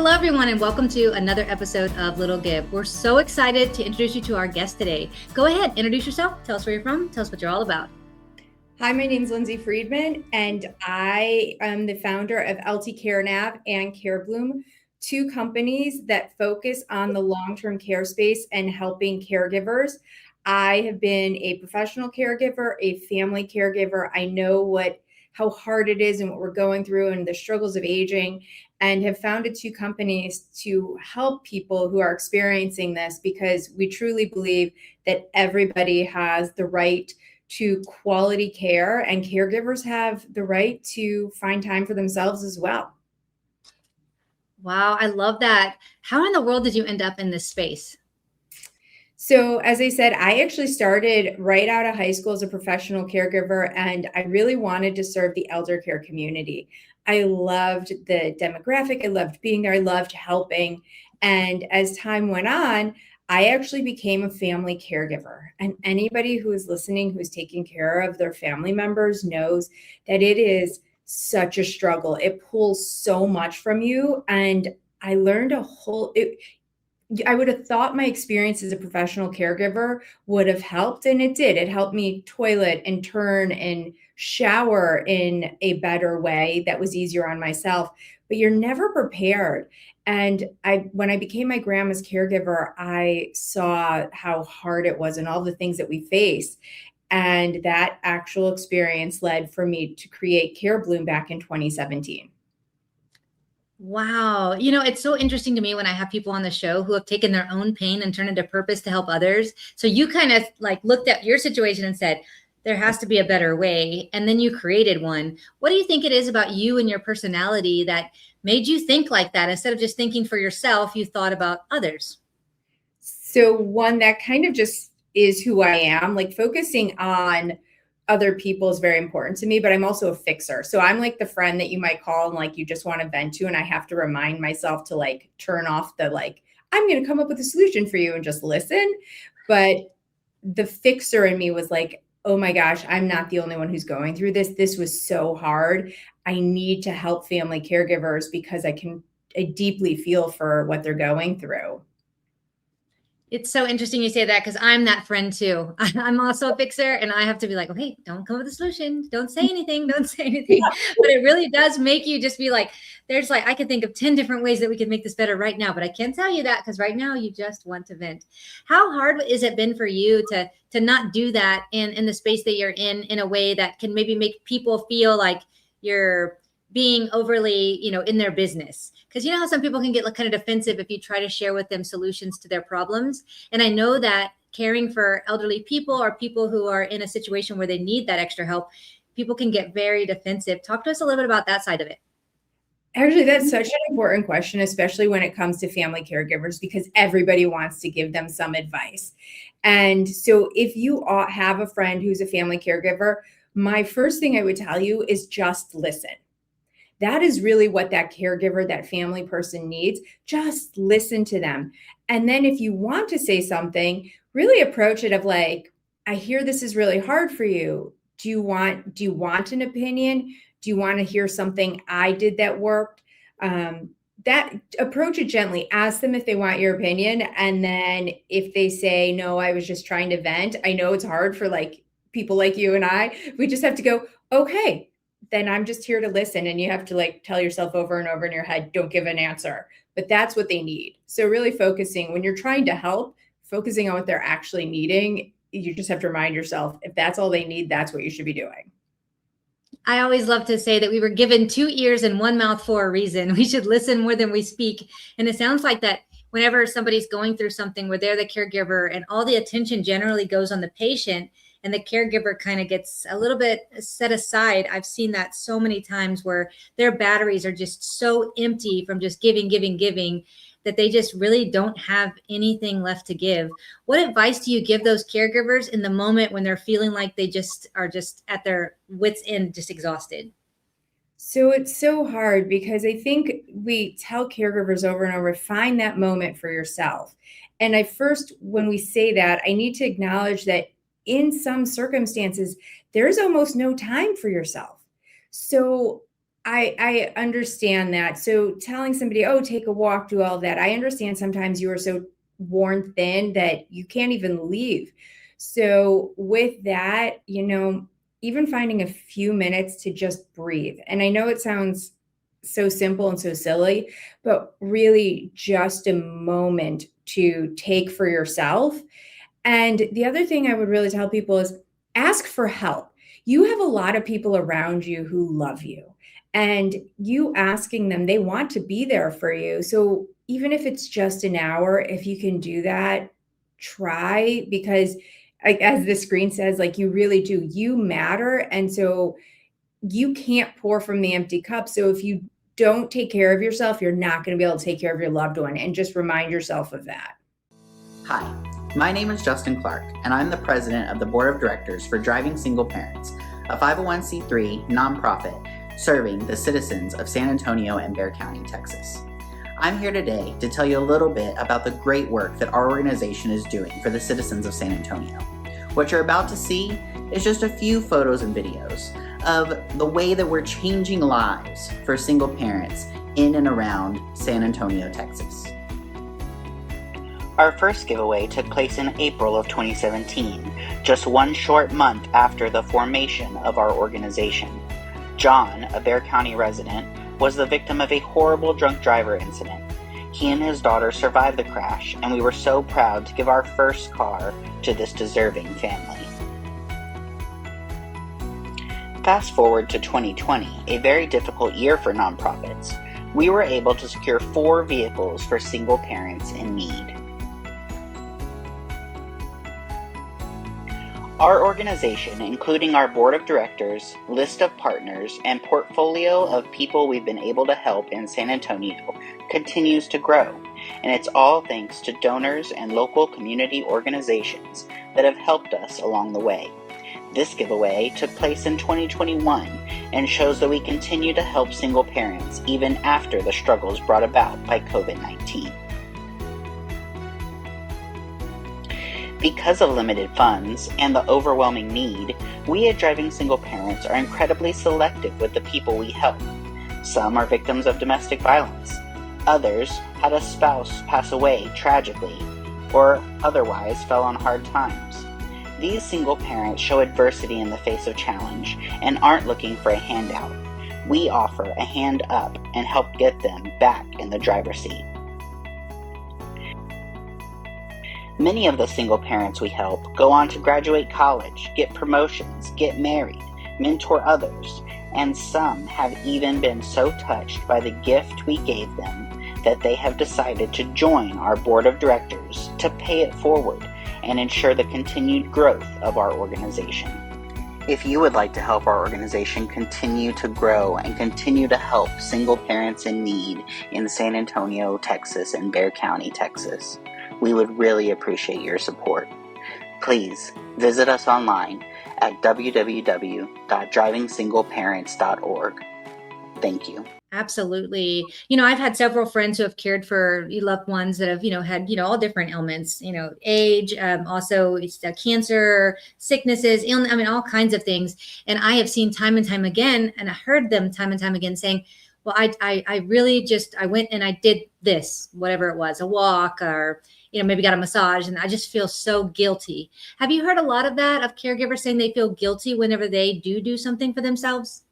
Hello, everyone, and welcome to another episode of Little Give. We're so excited to introduce you to our guest today. Go ahead, introduce yourself. Tell us where you're from. Tell us what you're all about. Hi, my name's Lindsay Friedman, and I am the founder of LT CareNav and CareBloom, two companies that focus on the long-term care space and helping caregivers. I have been a professional caregiver, a family caregiver. I know how hard it is and what we're going through and the struggles of aging, and have founded two companies to help people who are experiencing this, because we truly believe that everybody has the right to quality care, and caregivers have the right to find time for themselves as well. Wow, I love that. How in the world did you end up in this space? So, as I said, I actually started right out of high school as a professional caregiver, and I really wanted to serve the elder care community. I loved the demographic. I loved being there. I loved helping. And as time went on, I actually became a family caregiver. And anybody who is listening, who's taking care of their family members, knows that it is such a struggle. It pulls so much from you. And I learned I would have thought my experience as a professional caregiver would have helped, and it did. It helped me toilet and turn and shower in a better way that was easier on myself, but you're never prepared. And when I became my grandma's caregiver, I saw how hard it was and all the things that we face. And that actual experience led for me to create CareBloom back in 2017. Wow. It's so interesting to me when I have people on the show who have taken their own pain and turned it into purpose to help others. So you kind of looked at your situation and said, there has to be a better way. And then you created one. What do you think it is about you and your personality that made you think like that? Instead of just thinking for yourself, you thought about others. So one, that kind of just is who I am. Focusing on other people is very important to me, but I'm also a fixer. So I'm like the friend that you might call and you just want to vent to, and I have to remind myself to turn off the I'm going to come up with a solution for you and just listen. But the fixer in me was oh my gosh, I'm not the only one who's going through this. This was so hard. I need to help family caregivers because I deeply feel for what they're going through. It's so interesting you say that, because I'm that friend too. I'm also a fixer, and I have to be like, okay, don't come up with a solution. Don't say anything. Don't say anything. But it really does make you just be like, I can think of 10 different ways that we could make this better right now, but I can't tell you that because right now you just want to vent. How hard has it been for you to not do that in the space that you're in a way that can maybe make people feel like you're being overly, in their business? Because you know how some people can get kind of defensive if you try to share with them solutions to their problems. And I know that caring for elderly people or people who are in a situation where they need that extra help, people can get very defensive. Talk to us a little bit about that side of it. Actually, that's such an important question, especially when it comes to family caregivers, because everybody wants to give them some advice. And so if you have a friend who's a family caregiver, my first thing I would tell you is just listen. That is really what that caregiver, that family person needs. Just listen to them. And then if you want to say something, really approach it of I hear this is really hard for you. Do you want an opinion? Do you want to hear something I did that worked? That approach it gently. Ask them if they want your opinion. And then if they say, no, I was just trying to vent. I know it's hard for people like you and I. We just have to go, okay, then I'm just here to listen. And you have to tell yourself over and over in your head, don't give an answer. But that's what they need. So really focusing, when you're trying to help, focusing on what they're actually needing, you just have to remind yourself, if that's all they need, that's what you should be doing. I always love to say that we were given 2 ears and 1 mouth for a reason. We should listen more than we speak. And it sounds like that whenever somebody's going through something where they're the caregiver and all the attention generally goes on the patient, and the caregiver kind of gets a little bit set aside. I've seen that so many times where their batteries are just so empty from just giving, that they just really don't have anything left to give. What advice do you give those caregivers in the moment when they're feeling like they just are just at their wits' end, just exhausted? So it's so hard, because I think we tell caregivers over and over, find that moment for yourself. And when we say that, I need to acknowledge that in some circumstances, there's almost no time for yourself. So I understand that. So telling somebody, oh, take a walk, do all that. I understand sometimes you are so worn thin that you can't even leave. So with that, even finding a few minutes to just breathe. And I know it sounds so simple and so silly, but really just a moment to take for yourself. And the other thing I would really tell people is ask for help. You have a lot of people around you who love you, and you asking them, they want to be there for you. So even if it's just an hour, if you can do that, try, because like as the screen says, like you really do, you matter. And so you can't pour from the empty cup. So if you don't take care of yourself, you're not going to be able to take care of your loved one. And just remind yourself of that. Hi, my name is Clark, and I'm the president of the board of directors for Driving Single Parents, a 501c3 nonprofit serving the citizens of San Antonio and Bexar County, Texas. I'm here today to tell you a little bit about the great work that our organization is doing for the citizens of San Antonio. What you're about to see is just a few photos and videos of the way that we're changing lives for single parents in and around San Antonio, Texas. Our first giveaway took place in April of 2017, just one short month after the formation of our organization. John, a Bexar County resident, was the victim of a horrible drunk driver incident. He and his daughter survived the crash, and we were so proud to give our first car to this deserving family. Fast forward to 2020, a very difficult year for nonprofits. We were able to secure 4 vehicles for single parents in need. Our organization, including our board of directors, list of partners, and portfolio of people we've been able to help in San Antonio, continues to grow, and it's all thanks to donors and local community organizations that have helped us along the way. This giveaway took place in 2021 and shows that we continue to help single parents even after the struggles brought about by COVID-19. Because of limited funds and the overwhelming need, we at Driving Single Parents are incredibly selective with the people we help. Some are victims of domestic violence. Others had a spouse pass away tragically, or otherwise fell on hard times. These single parents show adversity in the face of challenge and aren't looking for a handout. We offer a hand up and help get them back in the driver's seat. Many of the single parents we help go on to graduate college, get promotions, get married, mentor others, and some have even been so touched by the gift we gave them that they have decided to join our board of directors to pay it forward and ensure the continued growth of our organization. If you would like to help our organization continue to grow and continue to help single parents in need in San Antonio, Texas, and Bexar County, Texas, we would really appreciate your support. Please visit us online at www.drivingsingleparents.org. Thank you. Absolutely. I've had several friends who have cared for loved ones that have, had, all different ailments, age, also cancer, sicknesses, all kinds of things. And I have seen time and time again, and I heard them time and time again saying, well, I really I went and I did this, whatever it was, a walk or, maybe got a massage, and I just feel so guilty. Have you heard a lot of that, of caregivers saying they feel guilty whenever they do something for themselves?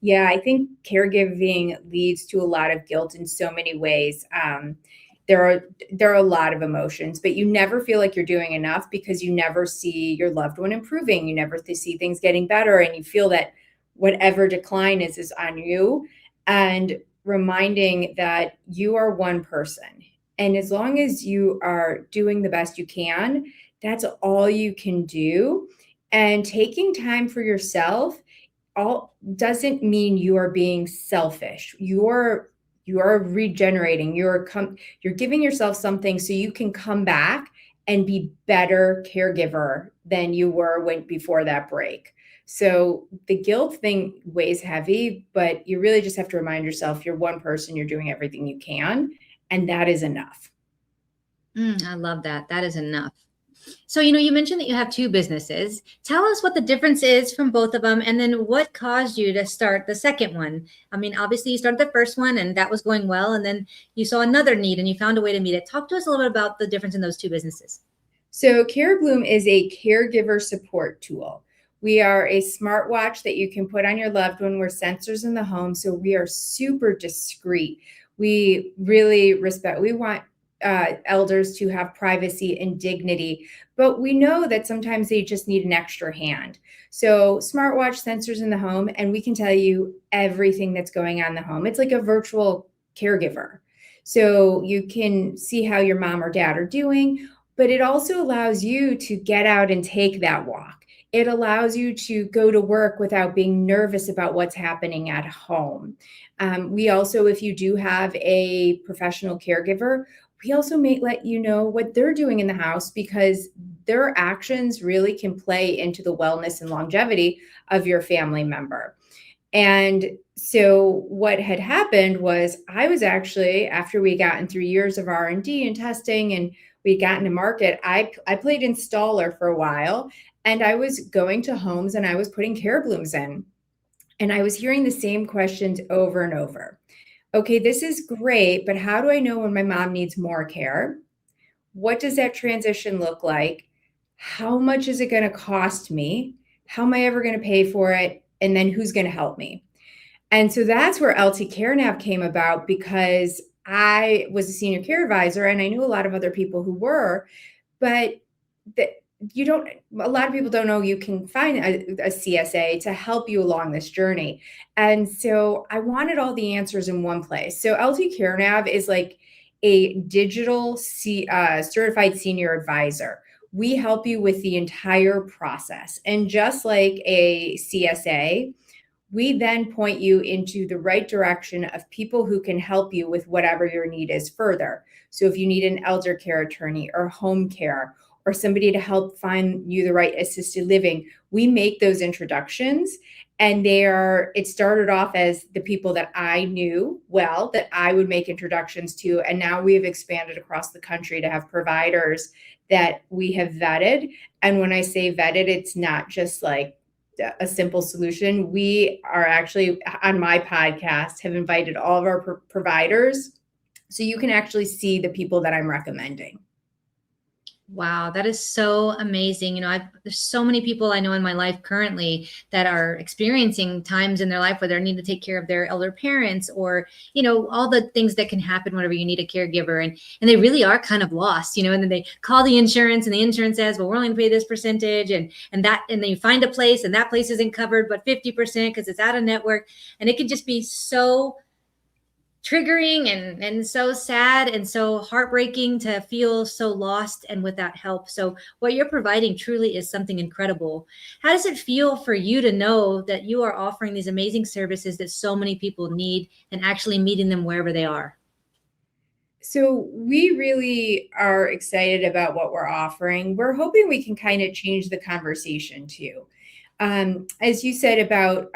Yeah, I think caregiving leads to a lot of guilt in so many ways. There are a lot of emotions, but you never feel like you're doing enough because you never see your loved one improving. You never see things getting better, and you feel that whatever decline is on you. And reminding that you are one person. And as long as you are doing the best you can, that's all you can do. And taking time for yourself doesn't mean you are being selfish. You are regenerating. You're giving yourself something so you can come back and be better caregiver than you were before that break. So the guilt thing weighs heavy, but you really just have to remind yourself you're one person, you're doing everything you can, and that is enough. I love that. That is enough. So, you mentioned that you have two businesses. Tell us what the difference is from both of them, and then what caused you to start the second one. I mean, obviously you started the first one and that was going well, and then you saw another need and you found a way to meet it. Talk to us a little bit about the difference in those two businesses. So CareBloom is a caregiver support tool. We are a smartwatch that you can put on your loved one. We're sensors in the home, so we are super discreet. We really we want elders to have privacy and dignity, but we know that sometimes they just need an extra hand. So smartwatch, sensors in the home, and we can tell you everything that's going on in the home. It's like a virtual caregiver. So you can see how your mom or dad are doing, but it also allows you to get out and take that walk. It allows you to go to work without being nervous about what's happening at home. We also, if you do have a professional caregiver, we also may let you know what they're doing in the house, because their actions really can play into the wellness and longevity of your family member. And so what had happened was, I was actually, after we gotten through years of R&D and testing and we'd gotten to market, I played installer for a while, and I was going to homes and I was putting CareBlooms in, and I was hearing the same questions over and over. Okay, this is great, but how do I know when my mom needs more care? What does that transition look like? How much is it going to cost me? How am I ever going to pay for it? And then who's going to help me? And so that's where LT CareNav came about, because I was a senior care advisor and I knew a lot of other people who were, but a lot of people don't know you can find a CSA to help you along this journey. And so I wanted all the answers in one place. So LT CareNav is like a digital certified senior advisor. We help you with the entire process. And just like a CSA, we then point you into the right direction of people who can help you with whatever your need is further. So if you need an elder care attorney or home care, or somebody to help find you the right assisted living, we make those introductions. And it started off as the people that I knew well, that I would make introductions to. And now we have expanded across the country to have providers that we have vetted. And when I say vetted, it's not just like a simple solution. We are actually, on my podcast, have invited all of our providers, so you can actually see the people that I'm recommending. Wow, that is so amazing. There's so many people I know in my life currently that are experiencing times in their life where they need to take care of their elder parents, or, all the things that can happen whenever you need a caregiver, and they really are kind of lost, and then they call the insurance and the insurance says, well, we're only gonna pay this percentage, and then you find a place and that place isn't covered, but 50% because it's out of network. And it could just be so triggering and so sad and so heartbreaking to feel so lost and without help. So what you're providing truly is something incredible. How does it feel for you to know that you are offering these amazing services that so many people need, and actually meeting them wherever they are? So we really are excited about what we're offering. We're hoping we can kind of change the conversation too. As you said about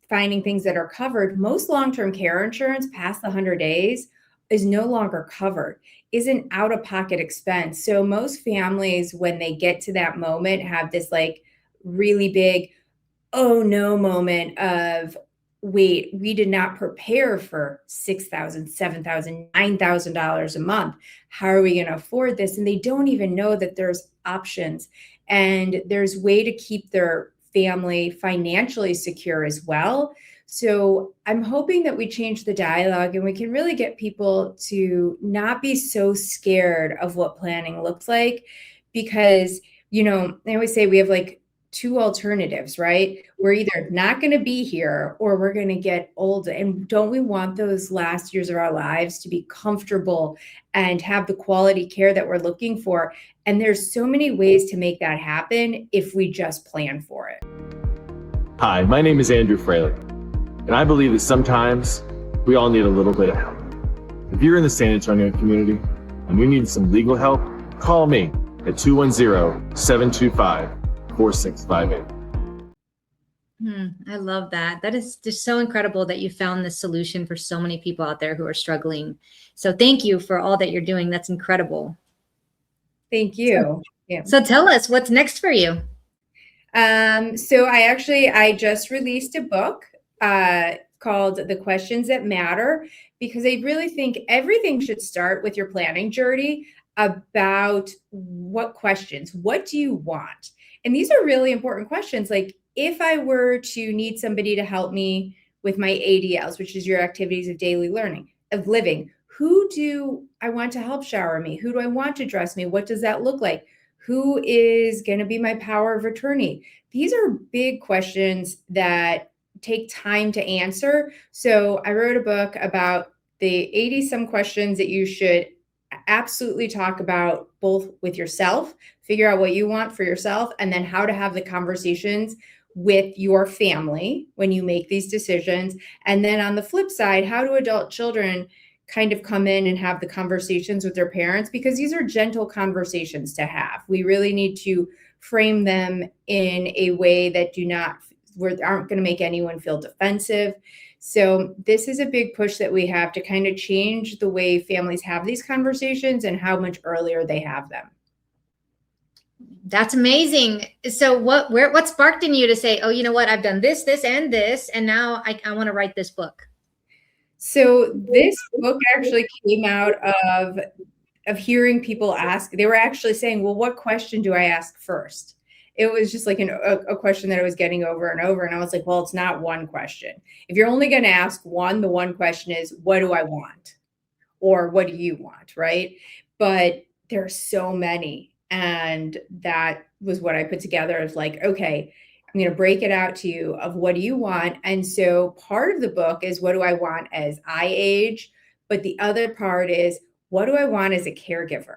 finding things that are covered, most long-term care insurance past the 100 days is no longer covered, is an out-of-pocket expense. So most families, when they get to that moment, have this like really big, oh no moment of, wait, we did not prepare for $6,000, $7,000, $9,000 a month. How are we going to afford this? And they don't even know that there's options and there's way to keep their family financially secure as well. So I'm hoping that we change the dialogue and we can really get people to not be so scared of what planning looks like, because, I always say we have like two alternatives, right? We're either not going to be here or we're going to get old. And don't we want those last years of our lives to be comfortable and have the quality care that we're looking for? And there's so many ways to make that happen if we just plan for it. Hi, my name is Andrew Fraley, and I believe that sometimes we all need a little bit of help. If you're in the San Antonio community and you need some legal help, call me at 210-725-4658. I love that. That is just so incredible that you found this solution for so many people out there who are struggling. So thank you for all that you're doing. That's incredible. Thank you. Yeah. So tell us what's next for you. So I just released a book called The Questions That Matter, because I really think everything should start with your planning journey about what questions, what do you want? And these are really important questions. Like, if I were to need somebody to help me with my ADLs, which is your activities of daily learning, of living, who do I want to help shower me? Who do I want to dress me? What does that look like? Who is going to be my power of attorney? These are big questions that take time to answer. So I wrote a book about the 80 some questions that you should absolutely talk about, both with yourself, figure out what you want for yourself, and then how to have the conversations with your family when you make these decisions. And then on the flip side, how do adult children kind of come in and have the conversations with their parents? Because these are gentle conversations to have. We really need to frame them in a way that aren't going to make anyone feel defensive. So this is a big push that we have to kind of change the way families have these conversations and how much earlier they have them. That's amazing. So what sparked in you to say, oh, you know what, I've done this, and this, and now I want to write this book? So this book actually came out of hearing people ask. They were actually saying, well, what question do I ask first? It was just like a question that I was getting over and over. And I was like, well, it's not one question. If you're only going to ask one, the one question is, what do I want? Or what do you want? Right. But there are so many. And that was what I put together as like, okay, I'm going to break it out to you of what do you want? And so part of the book is what do I want as I age? But the other part is, what do I want as a caregiver?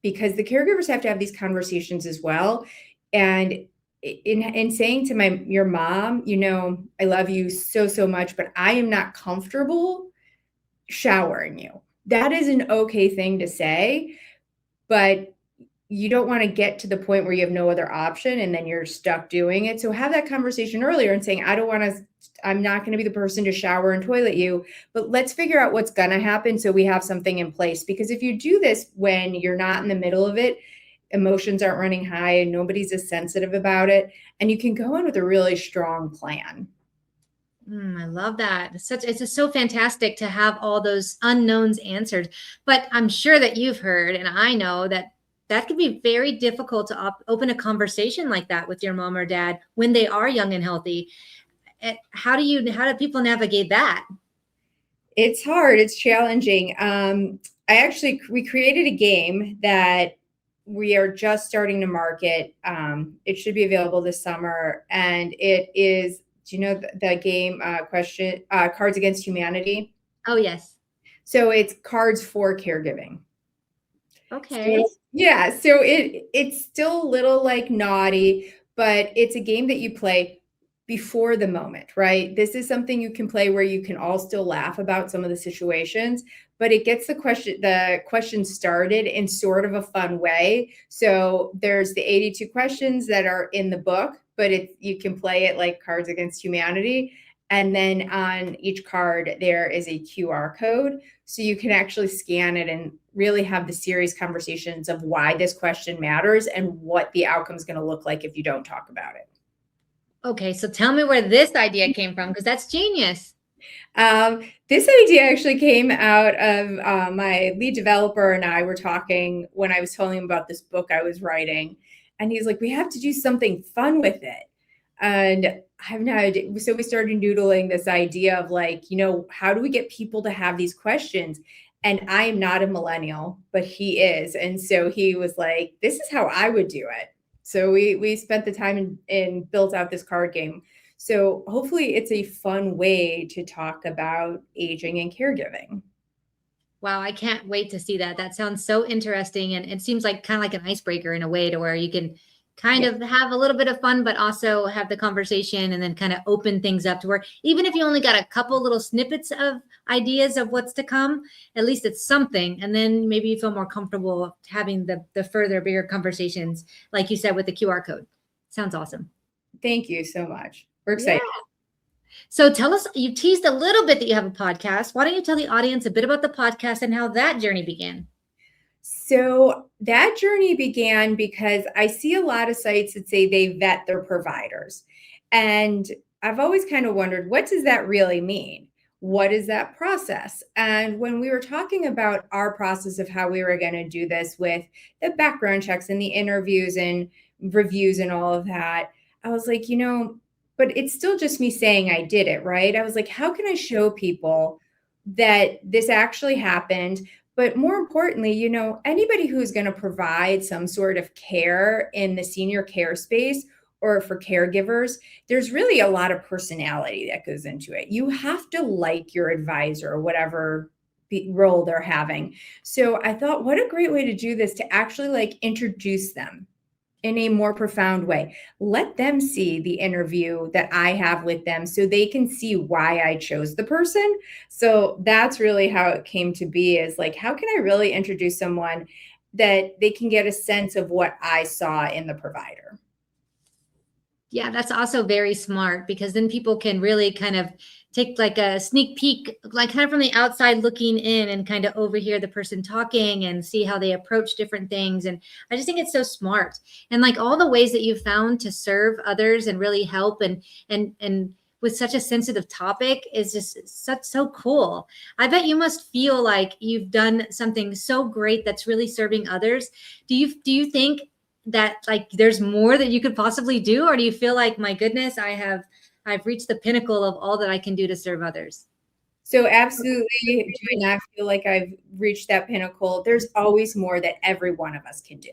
Because the caregivers have to have these conversations as well. And in saying to your mom, you know, I love you so, so much, but I am not comfortable showering you. That is an okay thing to say, but you don't want to get to the point where you have no other option and then you're stuck doing it. So have that conversation earlier and saying, I'm not going to be the person to shower and toilet you, but let's figure out what's going to happen so we have something in place. Because if you do this when you're not in the middle of it, emotions aren't running high and nobody's as sensitive about it, and you can go in with a really strong plan. I love that. It's just so fantastic to have all those unknowns answered. But I'm sure that you've heard, and I know that can be very difficult to open a conversation like that with your mom or dad when they are young and healthy. How do people navigate that? It's hard. It's challenging. We created a game that we are just starting to market. It should be available this summer. And it is, do you know the game Cards Against Humanity? Oh, yes. So it's cards for caregiving. Okay. So, yeah. So it's still a little like naughty, but it's a game that you play before the moment, right? This is something you can play where you can all still laugh about some of the situations, but it gets the question started in sort of a fun way. So there's the 82 questions that are in the book, but you can play it like Cards Against Humanity. And then on each card, there is a QR code. So you can actually scan it and really have the serious conversations of why this question matters and what the outcome is going to look like if you don't talk about it. Okay, so tell me where this idea came from, because that's genius. This idea actually came out of my lead developer and I were talking when I was telling him about this book I was writing. And he's like, we have to do something fun with it. And I have no idea. So we started noodling this idea of like, you know, how do we get people to have these questions? And I am not a millennial, but he is. And so he was like, this is how I would do it. So we spent the time and built out this card game. So hopefully it's a fun way to talk about aging and caregiving. Wow, I can't wait to see that. That sounds so interesting. And it seems like kind of like an icebreaker in a way, to where you can kind of have a little bit of fun, but also have the conversation and then kind of open things up to where even if you only got a couple little snippets of ideas of what's to come, at least it's something. And then maybe you feel more comfortable having the further, bigger conversations, like you said, with the QR code. Sounds awesome. Thank you so much. We're excited. Yeah. So tell us, you teased a little bit that you have a podcast. Why don't you tell the audience a bit about the podcast and how that journey began? So that journey began because I see a lot of sites that say they vet their providers. And I've always kind of wondered, what does that really mean? What is that process? And when we were talking about our process of how we were going to do this with the background checks and the interviews and reviews and all of that, I was like, but it's still just me saying I did it, right? I was like, how can I show people that this actually happened? But more importantly, anybody who's going to provide some sort of care in the senior care space or for caregivers, there's really a lot of personality that goes into it. You have to like your advisor or whatever role they're having. So I thought, what a great way to do this, to actually like introduce them in a more profound way. Let them see the interview that I have with them so they can see why I chose the person. So that's really how it came to be, is like, how can I really introduce someone that they can get a sense of what I saw in the provider? Yeah, that's also very smart, because then people can really kind of take like a sneak peek, like kind of from the outside looking in, and kind of overhear the person talking and see how they approach different things. And I just think it's so smart. And like all the ways that you've found to serve others and really help and with such a sensitive topic is just so cool. I bet you must feel like you've done something so great that's really serving others. Do you think that like there's more that you could possibly do, or do you feel like, my goodness, I've reached the pinnacle of all that I can do to serve others? So absolutely do not feel like I've reached that pinnacle. There's always more that every one of us can do.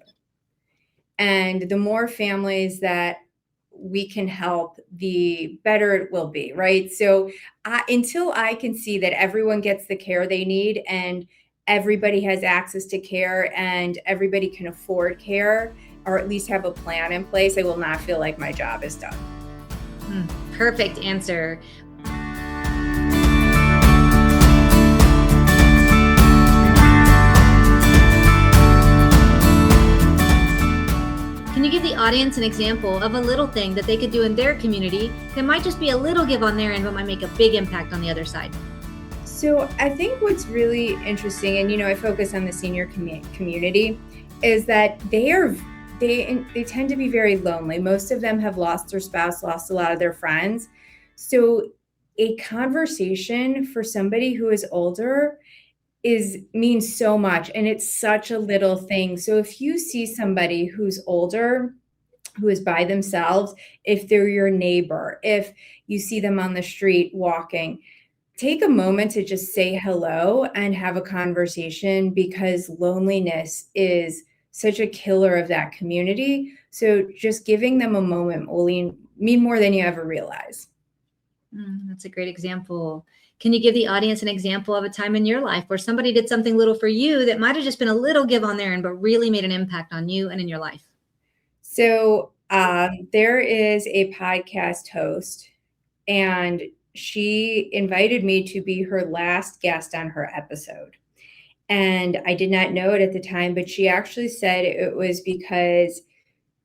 And the more families that we can help, the better it will be, right? So until I can see that everyone gets the care they need and everybody has access to care and everybody can afford care, or at least have a plan in place, I will not feel like my job is done. Perfect answer. Can you give the audience an example of a little thing that they could do in their community that might just be a little give on their end, but might make a big impact on the other side? So I think what's really interesting, and I focus on the senior community, is that they tend to be very lonely. Most of them have lost their spouse, lost a lot of their friends. So a conversation for somebody who is older means so much, and it's such a little thing. So if you see somebody who's older, who is by themselves, if they're your neighbor, if you see them on the street walking, take a moment to just say hello and have a conversation, because loneliness is such a killer of that community. So just giving them a moment will mean more than you ever realize. That's a great example. Can you give the audience an example of a time in your life where somebody did something little for you that might have just been a little give on their end, but really made an impact on you and in your life? So there is a podcast host, and she invited me to be her last guest on her episode. And I did not know it at the time, but she actually said it was because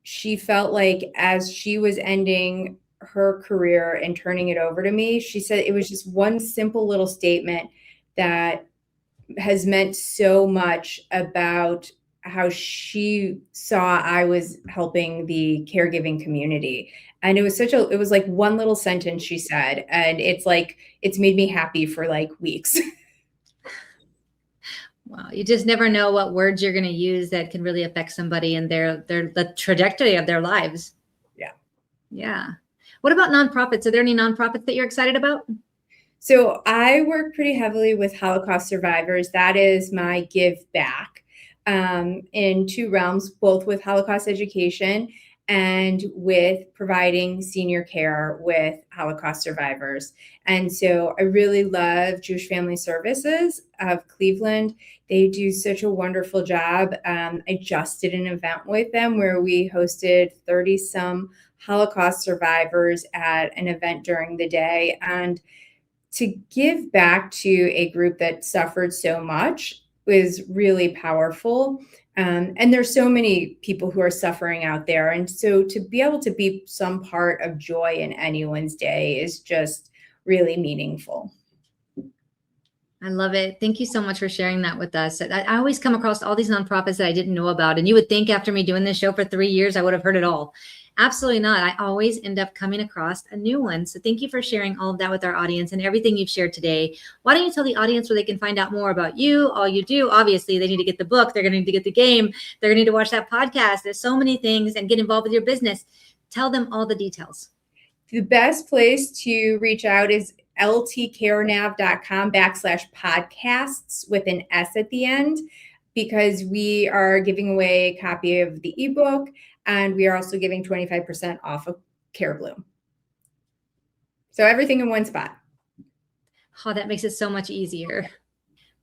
she felt like as she was ending her career and turning it over to me, she said it was just one simple little statement that has meant so much about how she saw I was helping the caregiving community. And it was like one little sentence she said, and it's made me happy for like weeks. Wow, you just never know what words you're going to use that can really affect somebody and the trajectory of their lives. Yeah. What about nonprofits? Are there any nonprofits that you're excited about? So I work pretty heavily with Holocaust survivors. That is my give back in two realms, both with Holocaust education and with providing senior care with Holocaust survivors. And so I really love Jewish Family Services of Cleveland. They do such a wonderful job. I just did an event with them where we hosted 30-some Holocaust survivors at an event during the day. And to give back to a group that suffered so much was really powerful. And there's so many people who are suffering out there. And so to be able to be some part of joy in anyone's day is just really meaningful. I love it. Thank you so much for sharing that with us. I always come across all these nonprofits that I didn't know about. And you would think after me doing this show for 3 years, I would have heard it all. Absolutely not. I always end up coming across a new one. So thank you for sharing all of that with our audience and everything you've shared today. Why don't you tell the audience where they can find out more about you, all you do? Obviously, they need to get the book. They're going to need to get the game. They're going to need to watch that podcast. There's so many things, and get involved with your business. Tell them all the details. The best place to reach out is ltcarenav.com/podcasts with an S at the end, because we are giving away a copy of the ebook, and we are also giving 25% off of CareBloom. So everything in one spot. Oh, that makes it so much easier.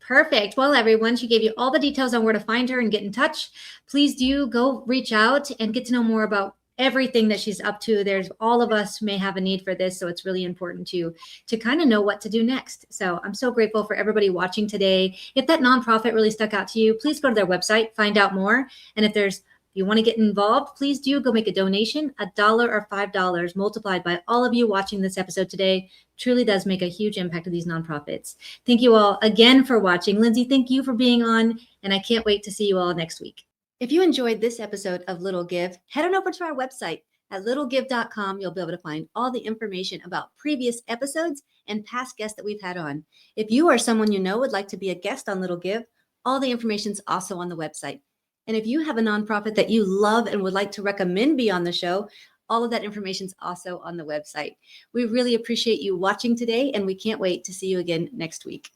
Perfect. Well, everyone, she gave you all the details on where to find her and get in touch. Please do go reach out and get to know more about everything that she's up to. There's all of us may have a need for this, so it's really important to kind of know what to do next. So I'm so grateful for everybody watching today. If that nonprofit really stuck out to you, please go to their website, find out more. And if you want to get involved, please do go make a donation. $1 or $5 multiplied by all of you watching this episode today truly does make a huge impact to these nonprofits. Thank you all again for watching. Lindsay, thank you for being on, and I can't wait to see you all next week. If you enjoyed this episode of Little Give, head on over to our website at littlegive.com. You'll be able to find all the information about previous episodes and past guests that we've had on. If you or someone you know would like to be a guest on Little Give, all the information is also on the website. And if you have a nonprofit that you love and would like to recommend be on the show, all of that information is also on the website. We really appreciate you watching today, and we can't wait to see you again next week.